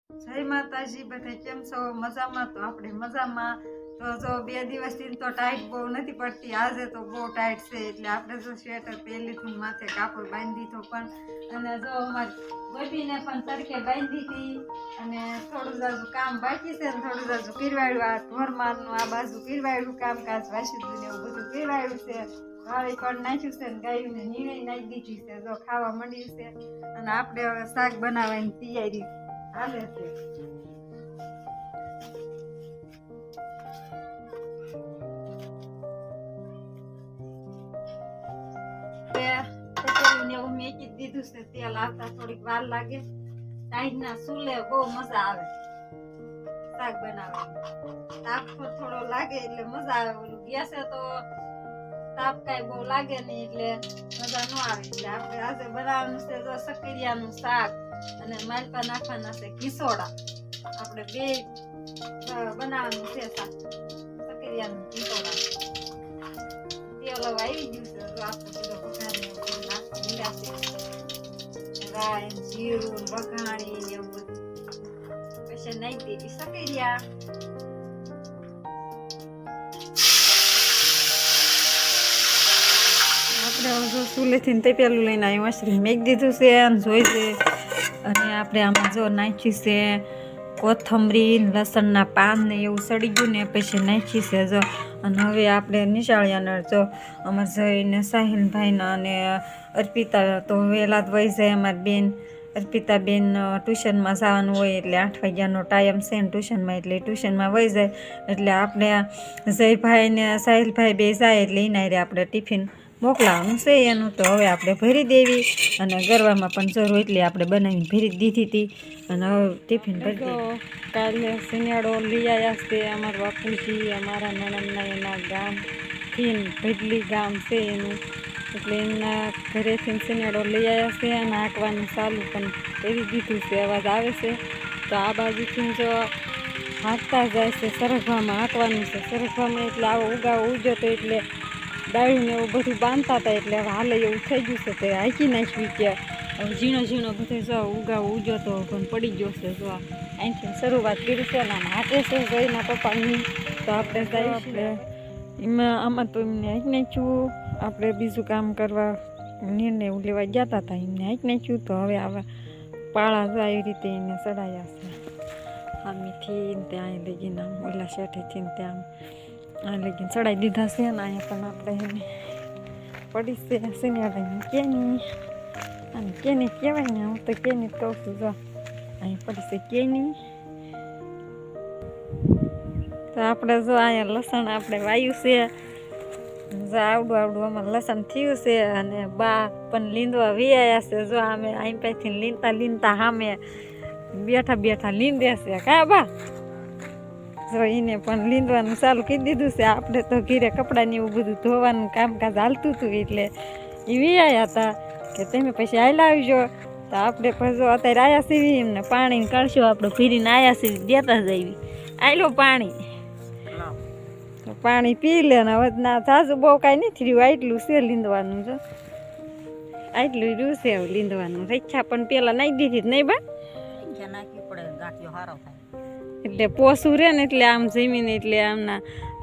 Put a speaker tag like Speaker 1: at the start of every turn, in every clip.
Speaker 1: જય માતાજી, બધા કેમ છો? મજામાં? તો આપણે મજામાં. તો જો 2 દિવસથી તો ટાઈટ બહુ નથી પડતી, આજે તો બહુ ટાઈટ છે. એટલે આપણે જો સ્વેટર પહેરી લીધું, માથે કાપડ બાંધી દીધો પણ, અને જો અમારી બબીને પણ તડકે બાંધી હતી. અને થોડું જાજુ કામ બાકી છે ને થોડું જાજુ પીરવાડ્યું, આ ઢોરમારનું આ બાજુ પીરવાડ્યું કામકાજ, વાસીદું ને એવું બધું પીરવાડ્યું છે. વાળી પણ નાખ્યું છે ને ગાયુંને નીણે નાખી દીધી છે. જો ખાવા માંડ્યું છે. અને આપણે હવે શાક બનાવવાની તૈયારી હાલે છે. એવું મેકી દીધું છે, તેલ આવતા થોડીક વાર લાગે. ટાઈટના સુલે બહુ મજા આવે શાક બનાવવાની. તાપ થોડો લાગે એટલે મજા આવે. ઓલું ગેસે તો તાપ કઈ બહુ લાગે નહીં એટલે મજા ન આવે. એટલે આપણે આજે બનાવવાનું છે જો સકરિયાનું શાક, અને માલપા નાખવાના છે ખીસોડા. આપણે બે બનાવવાનું છે શાક, સકરિયાનું ખીસોડા. તેલ આવી ગયું છે, જો આપણે બધો વઘારી નાખવા મીંડા રાઈ જીરું વઘાણી ને એવું બધું પછી નાખી દીધી સકરિયા. આપણે ચૂલેથી તે પેલું લઈને આવી મશરૂમ મેક દીધું છે અને જોઈ છે. અને આપણે આમાં જો નાખી છે કોથમરી, લસણના પાન ને એવું સડી ગયું ને પછી નાખી છે જો. અને હવે આપણે નિશાળિયાના જો અમારે જઈને સાહિલભાઈના અને અર્પિતા તો વહેલા જ વહી જાય. અમારી બેન અર્પિતા બેન ટ્યુશનમાં જવાનું હોય એટલે 8 વાગ્યાનો ટાઈમ છે ને ટ્યુશનમાં, એટલે ટ્યુશનમાં વહી જાય. એટલે આપણે જયભાઈ ને સાહિલભાઈ બે જાય એટલે એના રે આપણે ટિફિન મોકલાવાનું છે એનું. તો હવે આપણે ભરી દેવી, અને ગરવામાં પણ જરૂર એટલે આપણે બનાવીને ભરી દીધી હતી. અને હવે ટિફિન ભરી દેવી. કાલે શિયાળો લઈ આવ્યા છે અમારા બાપુજી, અમારા નણંદના એના ગામથી ભડલી ગામ છે એનું, એટલે એમના ઘરેથી શિયાળો લઈ આવ્યા છે. અને હાંકવાનું ચાલુ પણ કરી દીધું છે, અવાજ આવે છે. તો આ બાજુથી જો હાંકતા જાય છે, સરગવામાં હાંકવાનું છે. સરગવામાં એટલે આવો ઉગાવો ઉજો તો એટલે ડાળું ને એવું બધું બાંધતા હતા, એટલે હવે હાલે એવું થઈ ગયું છે. તે હાંકી નાખ્યું ત્યાં. હવે ઝીણો ઝીણો બધે જો ઉગાવો ઉજો તો પણ પડી ગયો છે. જો અહીંથી શરૂઆત કરી છે ને હાથે છે ભાઈના પપ્પાની. તો આપણે જાય આપણે એમાં આમાં તો એમને હાંકી નાખ્યું. આપણે બીજું કામ કરવા નિર્ણય લેવા ગયા હતા, એમને હાંકી નાખ્યું. તો હવે આવા પાળા જો આવી રીતે એને ચડાયા છે. આમીથી ત્યાં લઈ ગઈને ઓલા શેઠેથી ત્યાં આ લગીને ચડાવી દીધા છે. ને અહીંયા પણ આપણે એને પડી છે સિનિયાળાની કેની. અને કેની કહેવાય ને, હું તો કેની કહું છું. જો અહીં પડી છે કેની. તો આપણે જો અહીંયા લસણ આપણે વાયું છે. જો આવડું આવડું અમારે લસણ થયું છે. અને બા પણ લીંદવા વિયાયા છે. જો અમે અહીં પાસેથી લીંતા લીંતા સામે બેઠા બેઠા લીંદે છે. કા બા? જો એને પણ લીંદવાનું ચાલુ કરી દીધું છે. આપણે તો ઘીરે કપડાં ને એવું બધું ધોવાનું કામકાજ હાલતું હતું, એટલે એ વિયાયા હતા કે તમે પછી હાલ આવજો. તો આપણે પછી જો અત્યારે આયા સીવી એમને પાણી કાઢશું, આપણે ભીરીને આયા સીવી દેતા જઈએ. આયલો પાણી, તો પાણી પી લે ને. હવે ના તાજુ બહુ કાંઈ નથી રહ્યું, આટલું છે લીંદવાનું. જો આટલું રહ્યું છે હવે લીંદવાનું. રેખા પણ પેલા નાખી દીધી જ નહીં બા, નાખવી પડે ગાંઠિયો સારો થાય. એટલે પોસું રહે ને એટલે આમ જમીને એટલે આમના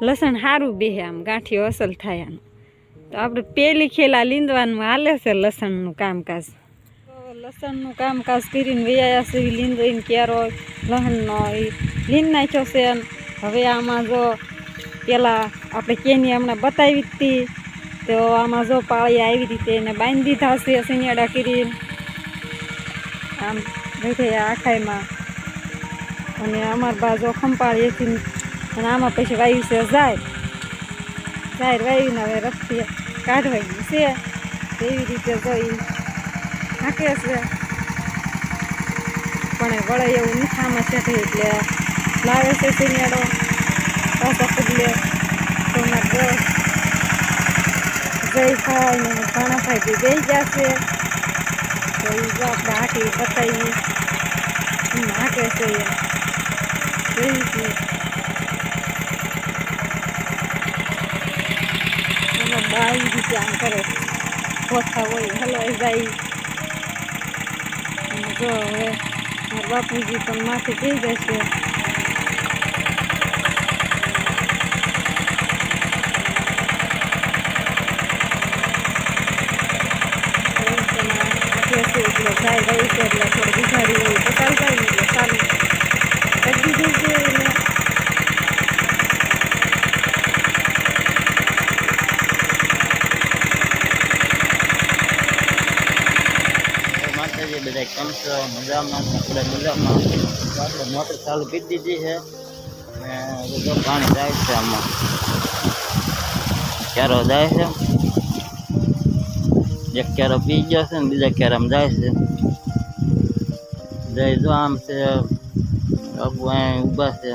Speaker 1: લસણ સારું બેસે, આમ ગાંઠિયો અસલ થાય આમ. તો આપણે પેલી ખેલા લીંદવાનું હાલે છે લસણનું કામકાજ. લસણનું કામકાજ કરીને વૈયા છે લીંદોઈને કેરો લસણનો એ લીંદ નાખ્યો છે. હવે આમાં જો પેલા આપણે કેની હમણાં બતાવી હતી, તો આમાં જો પાળી આવી રીતે એને બાંધી દીધા છે સિનિયાડા કરીને આમ બધે આખાઈમાં. અને અમાર બાજુ ખંપાળીએથી અને આમાં પછી વાયુ છે જાય વાયુને હવે રસ્તી કાઢવાની છે. એવી રીતે જોઈ નાખે છે, પણ વળે એવું નીઠામાં છે એટલે લાવે છે સિનિયાડો પાછા પગલે. તો અમારે જય ખાય ને ઘણા ખાઈ બે જશે. તો એ જો આપણે હાકી પતાવી હાકે છે આવી રીતે આમ કરે, પોથા હોય હલવાઈ જાય. જો હવે મારા બાપુજી પણ માથે થઈ જશે. જાય રહી છે એટલે થોડી બિચારી હોય તો ચાલતા એટલે ચાલુ કરી દીધું છે.
Speaker 2: માતાજી બધા કેમ છો? મજામાં? આપણે મજામાં. આપણે મોટર ચાલુ કરી દીધી છે ને બધું પાણી જાય છે. આમાં ક્યારો જાય છે, એક ક્યારો પી ગયો છે ને બીજા ક્યારામાં જાય છે. જાય જો આમ છે બાપુ અહીં ઊભા છે,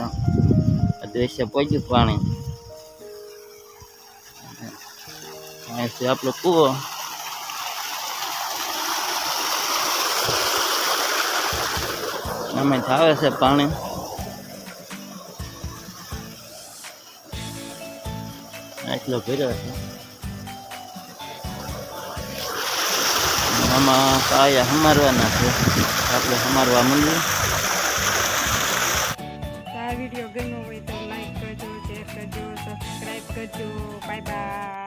Speaker 2: દ્વેષે પહોંચ્યું પાણી. અહીં છે આપણો કૂવો. અમે આવે છે પાણી. એટલો ભર્યો છે. આમાં પાયા સમારવાના છે, આપણે સમારવા માંડીએ.
Speaker 1: આ વિડીયો ગમ્યો હોય તો લાઈક કરજો, શેર કરજો, સબસ્ક્રાઈબ કરજો. Bye bye.